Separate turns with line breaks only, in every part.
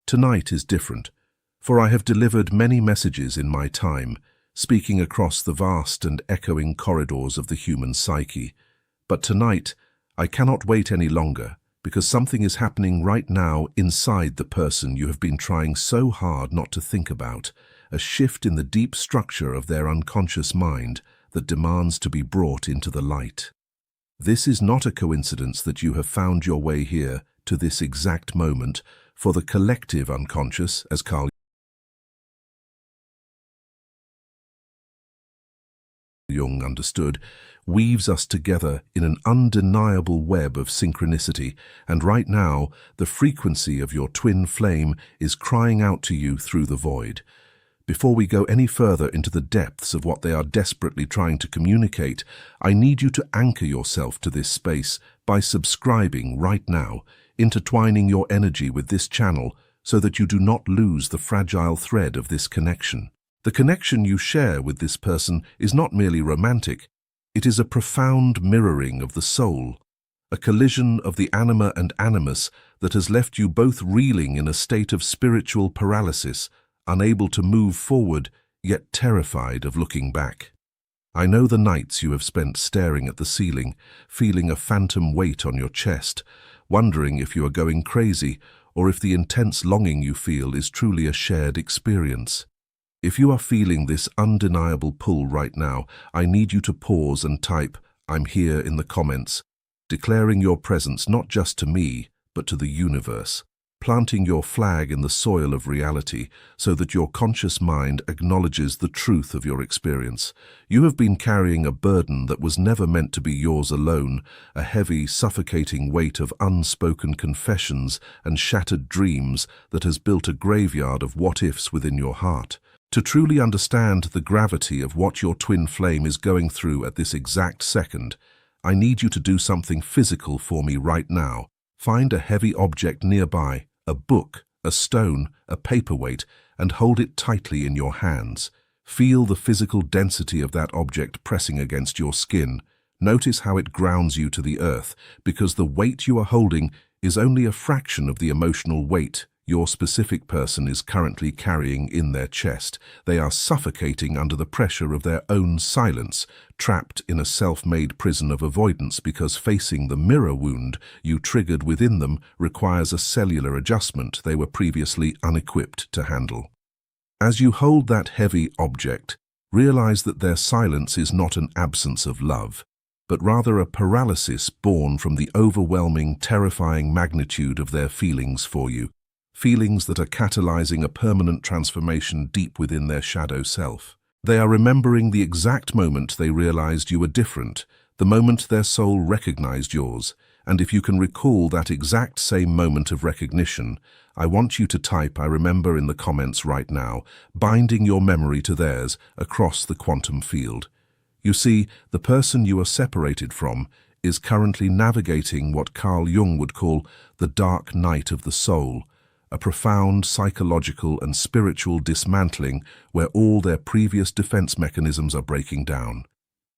Tonight is different, for I have delivered many messages in my time, speaking across the vast and echoing corridors of the human psyche. But tonight, I cannot wait any longer, because something is happening right now inside the person you have been trying so hard not to think about, a shift in the deep structure of their unconscious mind that demands to be brought into the light. This is not a coincidence that you have found your way here to this exact moment, for the collective unconscious, as Carl Jung understood, weaves us together in an undeniable web of synchronicity, and right now, the frequency of your twin flame is crying out to you through the void. Before we go any further into the depths of what they are desperately trying to communicate, I need you to anchor yourself to this space by subscribing right now, intertwining your energy with this channel so that you do not lose the fragile thread of this connection. The connection you share with this person is not merely romantic, it is a profound mirroring of the soul, a collision of the anima and animus that has left you both reeling in a state of spiritual paralysis, unable to move forward, yet terrified of looking back. I know the nights you have spent staring at the ceiling, feeling a phantom weight on your chest, wondering if you are going crazy or if the intense longing you feel is truly a shared experience. If you are feeling this undeniable pull right now, I need you to pause and type, "I'm here" in the comments, declaring your presence not just to me, but to the universe, planting your flag in the soil of reality so that your conscious mind acknowledges the truth of your experience. You have been carrying a burden that was never meant to be yours alone, a heavy, suffocating weight of unspoken confessions and shattered dreams that has built a graveyard of what-ifs within your heart. To truly understand the gravity of what your twin flame is going through at this exact second, I need you to do something physical for me right now. Find a heavy object nearby, a book, a stone, a paperweight, and hold it tightly in your hands. Feel the physical density of that object pressing against your skin. Notice how it grounds you to the earth, because the weight you are holding is only a fraction of the emotional weight your specific person is currently carrying in their chest. They are suffocating under the pressure of their own silence, trapped in a self-made prison of avoidance because facing the mirror wound you triggered within them requires a cellular adjustment they were previously unequipped to handle. As you hold that heavy object, realize that their silence is not an absence of love, but rather a paralysis born from the overwhelming, terrifying magnitude of their feelings for you. Feelings that are catalyzing a permanent transformation deep within their shadow self. They are remembering the exact moment they realized you were different, the moment their soul recognized yours, and if you can recall that exact same moment of recognition, I want you to type "I remember" in the comments right now, binding your memory to theirs across the quantum field. You see, the person you are separated from is currently navigating what Carl Jung would call the dark night of the soul, a profound psychological and spiritual dismantling where all their previous defense mechanisms are breaking down.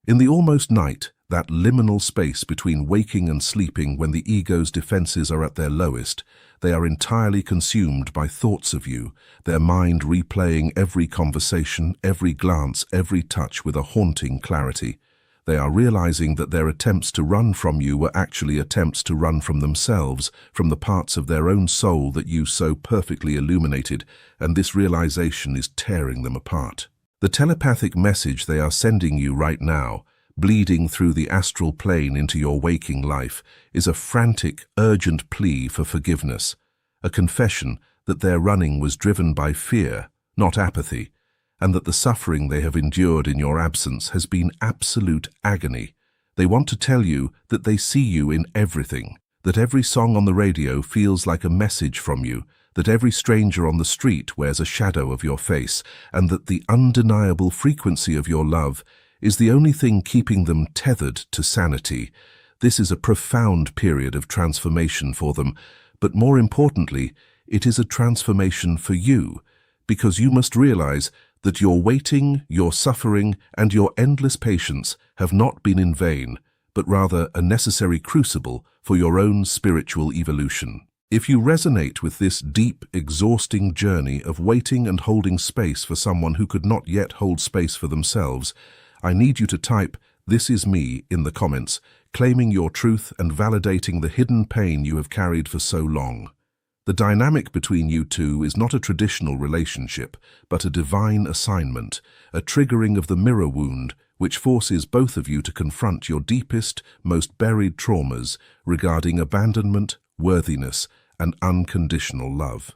In the almost night, that liminal space between waking and sleeping when the ego's defenses are at their lowest, they are entirely consumed by thoughts of you, their mind replaying every conversation, every glance, every touch with a haunting clarity. They are realizing that their attempts to run from you were actually attempts to run from themselves, from the parts of their own soul that you so perfectly illuminated, and this realization is tearing them apart. The telepathic message they are sending you right now, bleeding through the astral plane into your waking life, is a frantic, urgent plea for forgiveness, a confession that their running was driven by fear, not apathy, and that the suffering they have endured in your absence has been absolute agony. They want to tell you that they see you in everything, that every song on the radio feels like a message from you, that every stranger on the street wears a shadow of your face, and that the undeniable frequency of your love is the only thing keeping them tethered to sanity. This is a profound period of transformation for them, but more importantly, it is a transformation for you, because you must realize that your waiting, your suffering, and your endless patience have not been in vain, but rather a necessary crucible for your own spiritual evolution. If you resonate with this deep, exhausting journey of waiting and holding space for someone who could not yet hold space for themselves, I need you to type "This is me" in the comments, claiming your truth and validating the hidden pain you have carried for so long. The dynamic between you two is not a traditional relationship, but a divine assignment, a triggering of the mirror wound, which forces both of you to confront your deepest, most buried traumas regarding abandonment, worthiness, and unconditional love.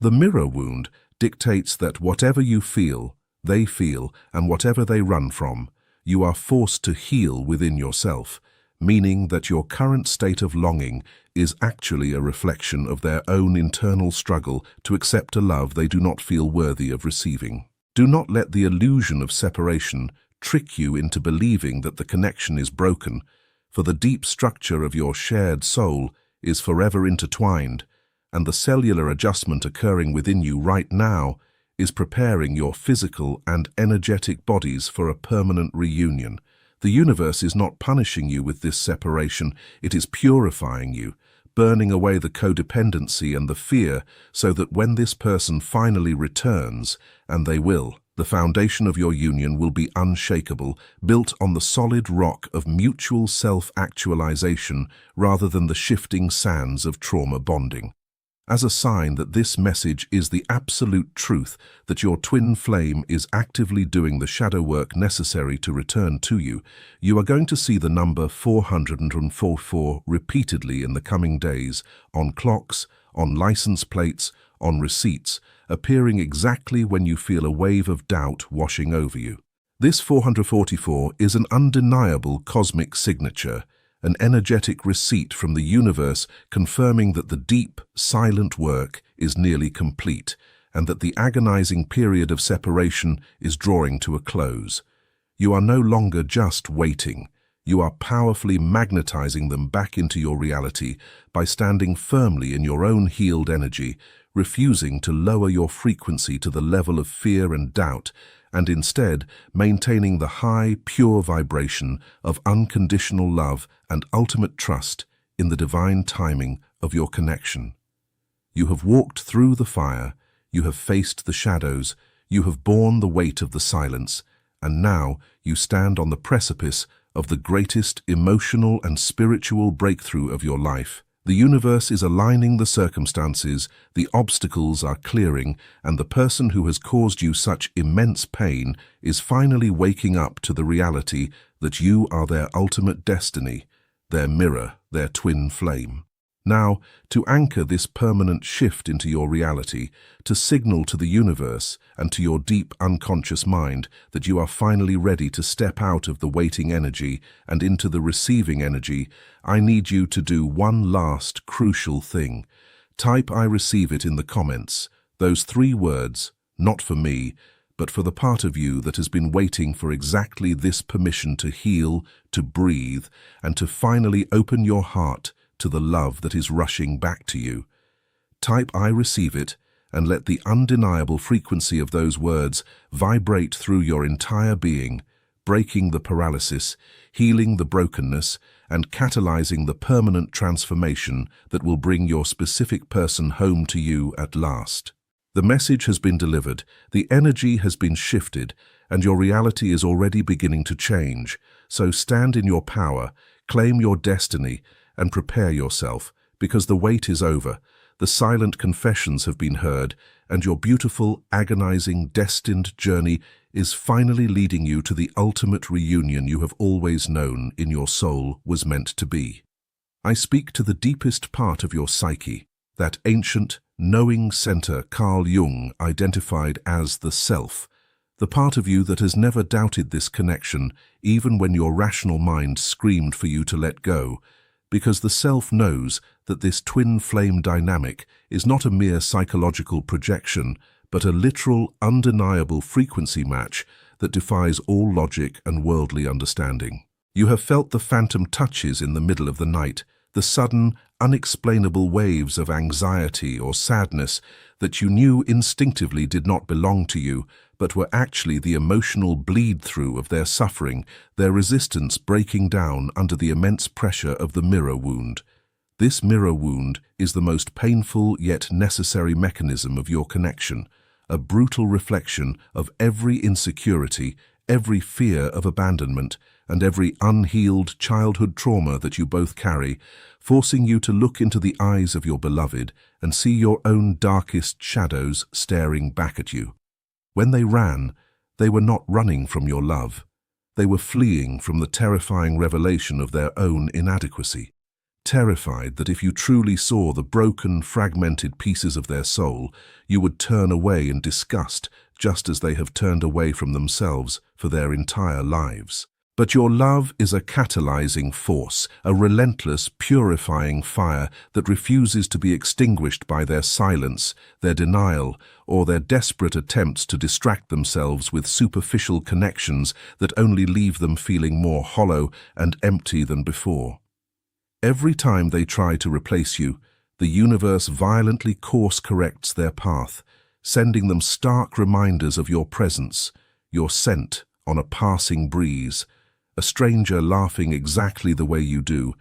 The mirror wound dictates that whatever you feel, and whatever they run from, you are forced to heal within yourself, meaning that your current state of longing is actually a reflection of their own internal struggle to accept a love they do not feel worthy of receiving. Do not let the illusion of separation trick you into believing that the connection is broken, for the deep structure of your shared soul is forever intertwined, and the cellular adjustment occurring within you right now is preparing your physical and energetic bodies for a permanent reunion. The universe is not punishing you with this separation, it is purifying you, burning away the codependency and the fear so that when this person finally returns, and they will, the foundation of your union will be unshakable, built on the solid rock of mutual self-actualization rather than the shifting sands of trauma bonding. As a sign that this message is the absolute truth, that your twin flame is actively doing the shadow work necessary to return to you, you are going to see the number 444 repeatedly in the coming days, on clocks, on license plates, on receipts, appearing exactly when you feel a wave of doubt washing over you. This 444 is an undeniable cosmic signature, an energetic receipt from the universe confirming that the deep, silent work is nearly complete and that the agonizing period of separation is drawing to a close. You are no longer just waiting. You are powerfully magnetizing them back into your reality by standing firmly in your own healed energy, refusing to lower your frequency to the level of fear and doubt, and instead maintaining the high, pure vibration of unconditional love and ultimate trust in the divine timing of your connection. You have walked through the fire, you have faced the shadows, you have borne the weight of the silence, and now you stand on the precipice of the greatest emotional and spiritual breakthrough of your life. The universe is aligning the circumstances, the obstacles are clearing, and the person who has caused you such immense pain is finally waking up to the reality that you are their ultimate destiny, their mirror, their twin flame. Now, to anchor this permanent shift into your reality, to signal to the universe and to your deep unconscious mind that you are finally ready to step out of the waiting energy and into the receiving energy, I need you to do one last crucial thing. Type "I receive it" in the comments, those 3 words, not for me, but for the part of you that has been waiting for exactly this permission to heal, to breathe, and to finally open your heart to the love that is rushing back to you. Type "I receive it" and let the undeniable frequency of those words vibrate through your entire being, breaking the paralysis, healing the brokenness, and catalyzing the permanent transformation that will bring your specific person home to you at last. The message has been delivered, the energy has been shifted, and your reality is already beginning to change. So stand in your power, claim your destiny, and prepare yourself, because the wait is over, the silent confessions have been heard, and your beautiful, agonizing, destined journey is finally leading you to the ultimate reunion you have always known in your soul was meant to be. I speak to the deepest part of your psyche, that ancient, knowing center Carl Jung identified as the self, the part of you that has never doubted this connection, even when your rational mind screamed for you to let go, because the self knows that this twin flame dynamic is not a mere psychological projection, but a literal, undeniable frequency match that defies all logic and worldly understanding. You have felt the phantom touches in the middle of the night, the sudden, unexplainable waves of anxiety or sadness that you knew instinctively did not belong to you, but were actually the emotional bleed-through of their suffering, their resistance breaking down under the immense pressure of the mirror wound. This mirror wound is the most painful yet necessary mechanism of your connection, a brutal reflection of every insecurity, every fear of abandonment, and every unhealed childhood trauma that you both carry, forcing you to look into the eyes of your beloved and see your own darkest shadows staring back at you. When they ran, they were not running from your love. They were fleeing from the terrifying revelation of their own inadequacy, terrified that if you truly saw the broken, fragmented pieces of their soul, you would turn away in disgust, just as they have turned away from themselves for their entire lives. But your love is a catalyzing force, a relentless, purifying fire that refuses to be extinguished by their silence, their denial, or their desperate attempts to distract themselves with superficial connections that only leave them feeling more hollow and empty than before. Every time they try to replace you, the universe violently course-corrects their path, sending them stark reminders of your presence, your scent on a passing breeze, a stranger laughing exactly the way you do,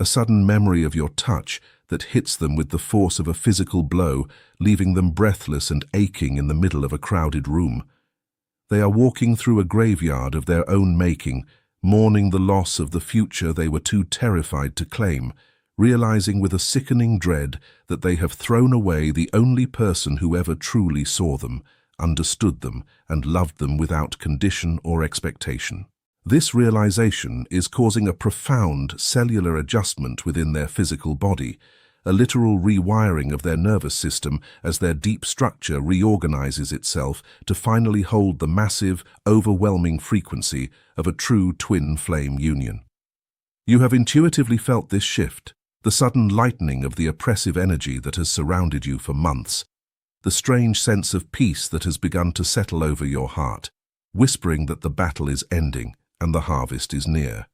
a sudden memory of your touch that hits them with the force of a physical blow, leaving them breathless and aching in the middle of a crowded room. They are walking through a graveyard of their own making, mourning the loss of the future they were too terrified to claim, realizing with a sickening dread that they have thrown away the only person who ever truly saw them, understood them, and loved them without condition or expectation. This realization is causing a profound cellular adjustment within their physical body, a literal rewiring of their nervous system as their deep structure reorganizes itself to finally hold the massive, overwhelming frequency of a true twin flame union. You have intuitively felt this shift, the sudden lightening of the oppressive energy that has surrounded you for months, the strange sense of peace that has begun to settle over your heart, whispering that the battle is ending and the harvest is near.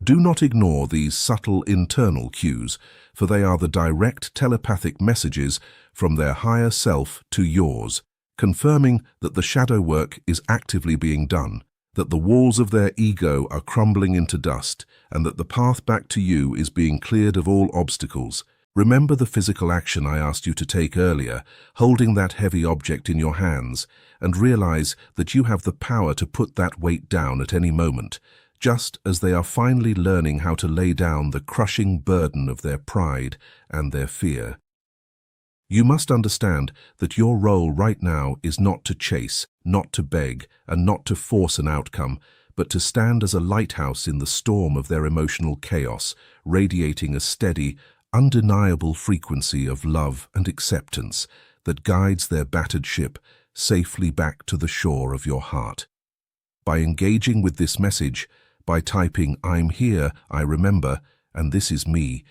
Do not ignore these subtle internal cues, for they are the direct telepathic messages from their higher self to yours, confirming that the shadow work is actively being done, that the walls of their ego are crumbling into dust, and that the path back to you is being cleared of all obstacles. Remember the physical action I asked you to take earlier, holding that heavy object in your hands, and realize that you have the power to put that weight down at any moment, just as they are finally learning how to lay down the crushing burden of their pride and their fear. You must understand that your role right now is not to chase, not to beg, and not to force an outcome, but to stand as a lighthouse in the storm of their emotional chaos, radiating a steady, undeniable frequency of love and acceptance that guides their battered ship safely back to the shore of your heart. By engaging with this message, by typing "I'm here, I remember, and this is me,"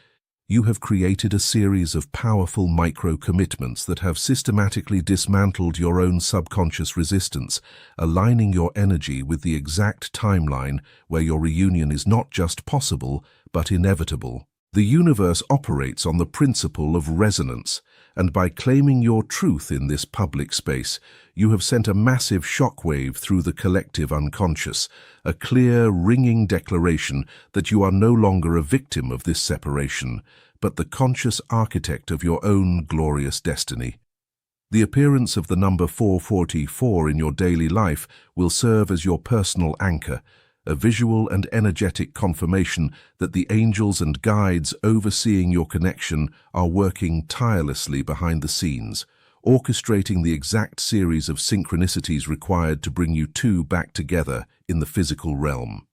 you have created a series of powerful micro-commitments that have systematically dismantled your own subconscious resistance, aligning your energy with the exact timeline where your reunion is not just possible, but inevitable. The universe operates on the principle of resonance, and by claiming your truth in this public space, you have sent a massive shockwave through the collective unconscious, a clear, ringing declaration that you are no longer a victim of this separation, but the conscious architect of your own glorious destiny. The appearance of the number 444 in your daily life will serve as your personal anchor, a visual and energetic confirmation that the angels and guides overseeing your connection are working tirelessly behind the scenes, orchestrating the exact series of synchronicities required to bring you two back together in the physical realm.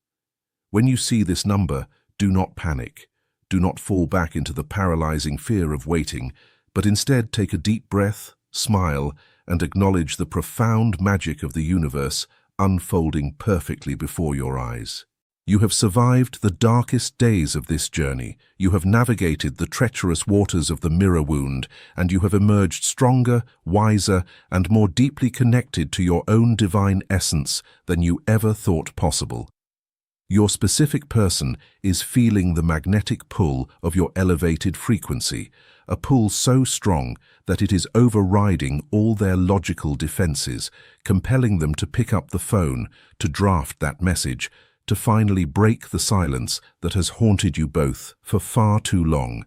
When you see this number, do not panic. Do not fall back into the paralyzing fear of waiting, but instead take a deep breath, smile, and acknowledge the profound magic of the universe unfolding perfectly before your eyes. You have survived the darkest days of this journey, you have navigated the treacherous waters of the mirror wound, and you have emerged stronger, wiser, and more deeply connected to your own divine essence than you ever thought possible. Your specific person is feeling the magnetic pull of your elevated frequency, a pull so strong that it is overriding all their logical defenses, compelling them to pick up the phone, to draft that message, to finally break the silence that has haunted you both for far too long.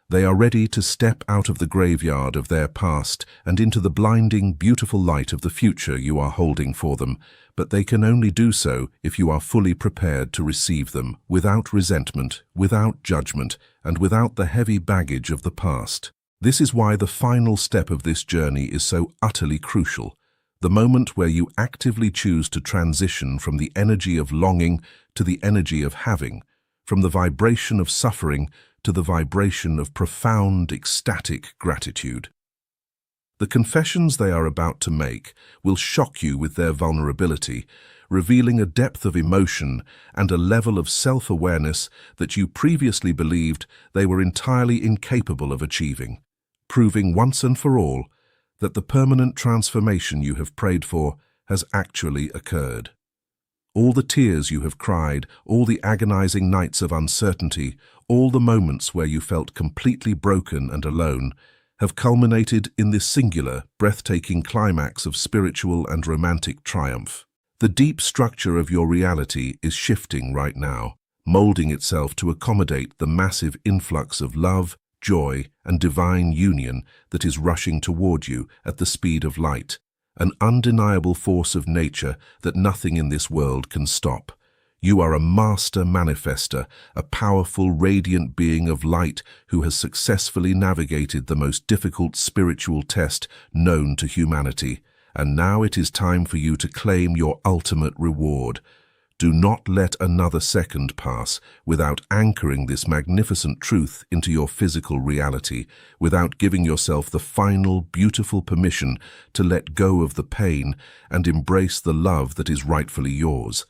They are ready to step out of the graveyard of their past and into the blinding, beautiful light of the future you are holding for them, but they can only do so if you are fully prepared to receive them, without resentment, without judgment, and without the heavy baggage of the past. This is why the final step of this journey is so utterly crucial, the moment where you actively choose to transition from the energy of longing to the energy of having, from the vibration of suffering to the vibration of profound, ecstatic gratitude. The confessions they are about to make will shock you with their vulnerability, revealing a depth of emotion and a level of self-awareness that you previously believed they were entirely incapable of achieving, proving once and for all that the permanent transformation you have prayed for has actually occurred. All the tears you have cried, all the agonizing nights of uncertainty, all the moments where you felt completely broken and alone, have culminated in this singular, breathtaking climax of spiritual and romantic triumph. The deep structure of your reality is shifting right now, molding itself to accommodate the massive influx of love, joy, and divine union that is rushing toward you at the speed of light, an undeniable force of nature that nothing in this world can stop. You are a master manifester, a powerful, radiant being of light who has successfully navigated the most difficult spiritual test known to humanity. And now it is time for you to claim your ultimate reward. Do not let another second pass without anchoring this magnificent truth into your physical reality, without giving yourself the final, beautiful permission to let go of the pain and embrace the love that is rightfully yours.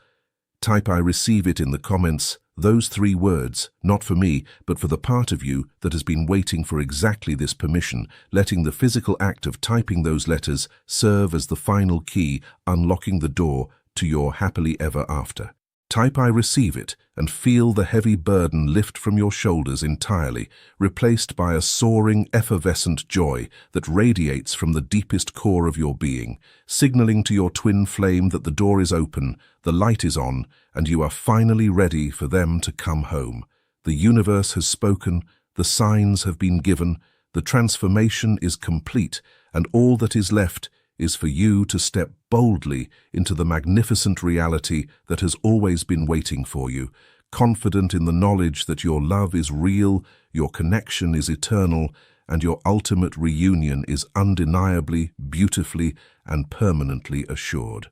Type "I receive it" in the comments, those 3 words, not for me, but for the part of you that has been waiting for exactly this permission, letting the physical act of typing those letters serve as the final key, unlocking the door to your happily ever after. Type "I receive it" and feel the heavy burden lift from your shoulders entirely, replaced by a soaring, effervescent joy that radiates from the deepest core of your being, signaling to your twin flame that the door is open, the light is on, and you are finally ready for them to come home. The universe has spoken, the signs have been given, the transformation is complete, and all that is left is for you to step boldly into the magnificent reality that has always been waiting for you, confident in the knowledge that your love is real, your connection is eternal, and your ultimate reunion is undeniably, beautifully, and permanently assured.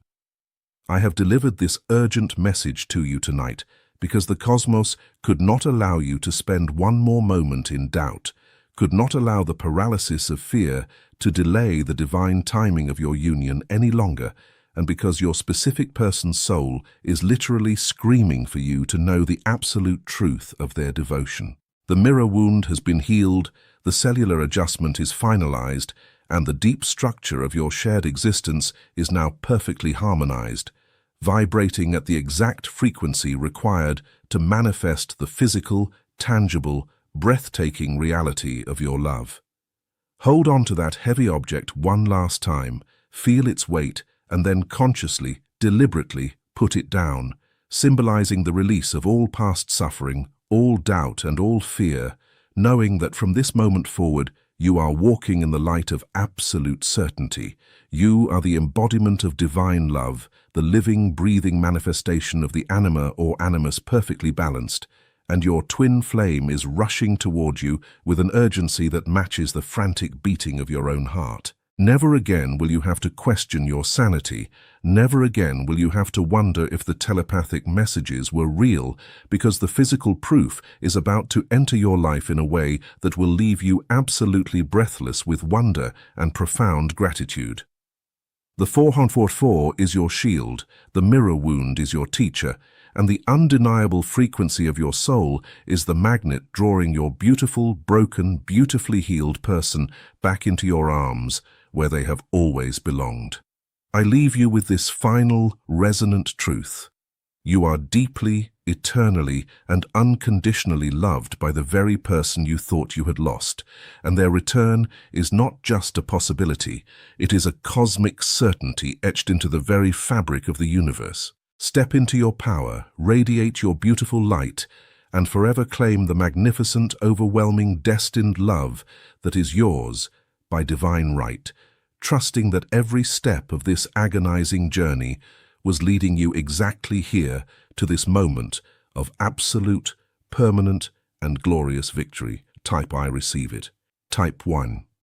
I have delivered this urgent message to you tonight because the cosmos could not allow you to spend one more moment in doubt, could not allow the paralysis of fear to delay the divine timing of your union any longer, and because your specific person's soul is literally screaming for you to know the absolute truth of their devotion. The mirror wound has been healed, the cellular adjustment is finalized, and the deep structure of your shared existence is now perfectly harmonized, vibrating at the exact frequency required to manifest the physical, tangible, breathtaking reality of your love. Hold on to that heavy object one last time, feel its weight, and then consciously, deliberately put it down, symbolizing the release of all past suffering, all doubt and all fear, knowing that from this moment forward you are walking in the light of absolute certainty. You are the embodiment of divine love, the living, breathing manifestation of the anima or animus perfectly balanced, and your twin flame is rushing toward you with an urgency that matches the frantic beating of your own heart. Never again will you have to question your sanity. Never again will you have to wonder if the telepathic messages were real, because the physical proof is about to enter your life in a way that will leave you absolutely breathless with wonder and profound gratitude. The 444 is your shield, the mirror wound is your teacher, and the undeniable frequency of your soul is the magnet drawing your beautiful, broken, beautifully healed person back into your arms, where they have always belonged. I leave you with this final, resonant truth. You are deeply, eternally, and unconditionally loved by the very person you thought you had lost, and their return is not just a possibility, it is a cosmic certainty etched into the very fabric of the universe. Step into your power, radiate your beautiful light, and forever claim the magnificent, overwhelming, destined love that is yours by divine right, trusting that every step of this agonizing journey was leading you exactly here to this moment of absolute, permanent, and glorious victory. Type I receive it. Type 1.